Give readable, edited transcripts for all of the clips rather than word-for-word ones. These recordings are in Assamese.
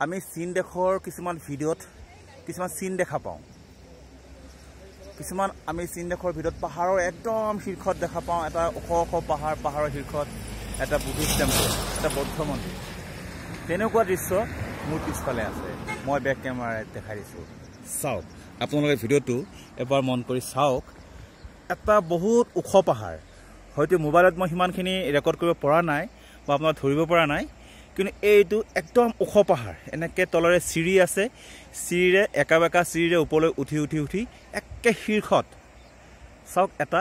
আমি চীন দেশৰ কিছুমান ভিডিঅ'ত কিছুমান চীন দেখা পাওঁ কিছুমান আমি চীন দেশৰ ভিডিঅ'ত পাহাৰৰ একদম শীৰ্ষত দেখা পাওঁ এটা ওখ ওখ পাহাৰৰ শীৰ্ষত এটা বুদ্ধিষ্ট টেম্পল এটা বৌদ্ধ মন্দিৰ তেনেকুৱা দৃশ্য মোৰ পিছফালে আছে মই বেক কেমেৰাত দেখাই দিছোঁ চাওক আপোনালোকে ভিডিঅ'টো এবাৰ মন কৰি চাওক এটা বহুত ওখ পাহাৰ হয়তো মোবাইলত মই সিমানখিনি ৰেকৰ্ড কৰিব পৰা নাই বা আপোনাক ধৰিব পৰা নাই কিন্তু এইটো একদম ওখ পাহাৰ এনেকৈ তলৰে চিৰি আছে চিৰিৰে একাবেকা চিৰিৰে ওপৰলৈ উঠি একে শীৰ্ষত চাওক এটা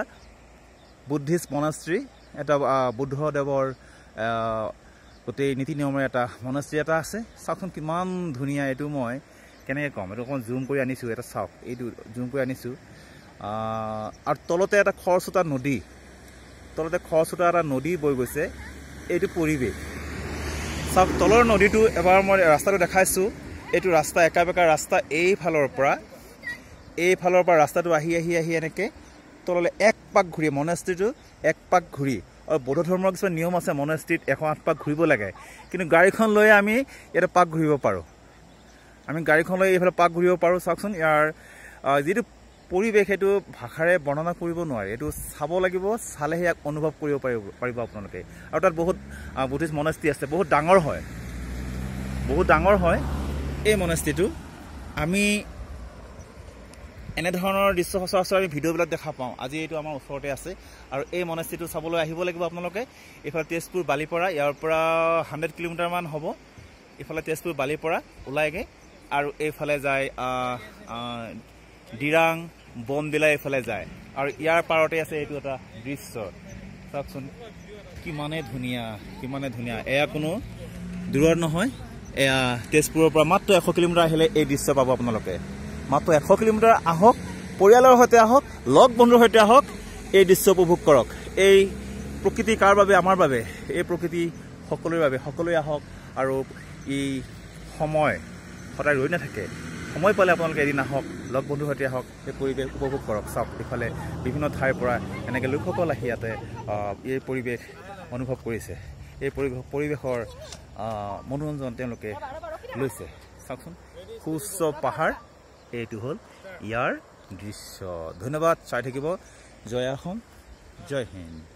বুদ্ধিষ্ট মনাষ্ট্ৰী এটা বুদ্ধদেৱৰ গোটেই নীতি নিয়মৰ এটা মনাষ্ট্ৰী এটা আছে চাওকচোন কিমান ধুনীয়া এইটো মই কেনেকৈ ক'ম এইটো অকণমান জুম কৰি আনিছোঁ এটা চাওক এইটো জুম কৰি আনিছোঁ আৰু তলতে এটা খৰচোতা নদী এটা নদী বৈ গৈছে এইটো পৰিৱেশ চাওক তলৰ নদীটো এবাৰ মই ৰাস্তাটো দেখাইছোঁ এইটো ৰাস্তা একাবেকা ৰাস্তা এইফালৰ পৰা ৰাস্তাটো আহি এনেকৈ তললৈ এক পাক ঘূৰি মনাষ্ট্ৰীটো এক পাক ঘূৰি আৰু বৌদ্ধ ধৰ্মৰ কিছুমান নিয়ম আছে মনাষ্ট্ৰীত 108 পাক ঘূৰিব লাগে কিন্তু গাড়ীখন লৈ আমি ইয়াতে পাক ঘূৰিব পাৰোঁ এইফালে পাক ঘূৰিব পাৰোঁ চাওকচোন ইয়াৰ যিটো পৰিৱেশ সেইটো ভাষাৰে বৰ্ণনা কৰিব নোৱাৰে এইটো চাব লাগিব চালেহে ইয়াক অনুভৱ কৰিব পাৰিব আপোনালোকে আৰু তাত বহুত বুদ্ধিষ্ট মনাষ্ট্ৰী আছে বহুত ডাঙৰ হয় এই মনাষ্ট্ৰীটো আমি এনেধৰণৰ দৃশ্য সচৰাচৰ আমি ভিডিঅ'বিলাক দেখা পাওঁ আজি এইটো আমাৰ ওচৰতে আছে আৰু এই মনাষ্ট্ৰীটো চাবলৈ আহিব লাগিব আপোনালোকে এইফালে তেজপুৰ বালিপৰা ইয়াৰ পৰা 100 কিলোমিটাৰমান হ'ব এইফালে তেজপুৰ বালিপৰা ওলাইগৈ আৰু এইফালে যায় ডিৰাং বনবিলা এইফালে যায় আৰু ইয়াৰ পাৰতে আছে এইটো এটা দৃশ্য চাওকচোন কিমানে ধুনীয়া এয়া কোনো দূৰৰ নহয় এয়া তেজপুৰৰ পৰা মাত্ৰ 100 কিলোমিটাৰ আহিলে এই দৃশ্য পাব আপোনালোকে মাত্ৰ 100 কিলোমিটাৰ আহক পৰিয়ালৰ সৈতে আহক লগ বন্ধুৰ সৈতে আহক এই দৃশ্য উপভোগ কৰক এই প্ৰকৃতি কাৰ বাবে আমাৰ বাবে এই প্ৰকৃতি সকলোৰে বাবে সকলোৱে আহক আৰু এই সময় সদায় ৰৈ নাথাকে সময় পালে আপোনালোকে এদিন আহক লগ বন্ধুৰ সৈতে আহক এই পৰিৱেশ উপভোগ কৰক চাওক ইফালে বিভিন্ন ঠাইৰ পৰা এনেকৈ লোকসকল আহি ইয়াতে এই পৰিৱেশ অনুভৱ কৰিছে এই পৰিৱেশৰ মনোৰঞ্জন তেওঁলোকে লৈছে চাওকচোন সুউচ্চ পাহাৰ এইটো হ'ল ইয়াৰ দৃশ্য ধন্যবাদ চাই থাকিব জয় অসম জয় হিন্দ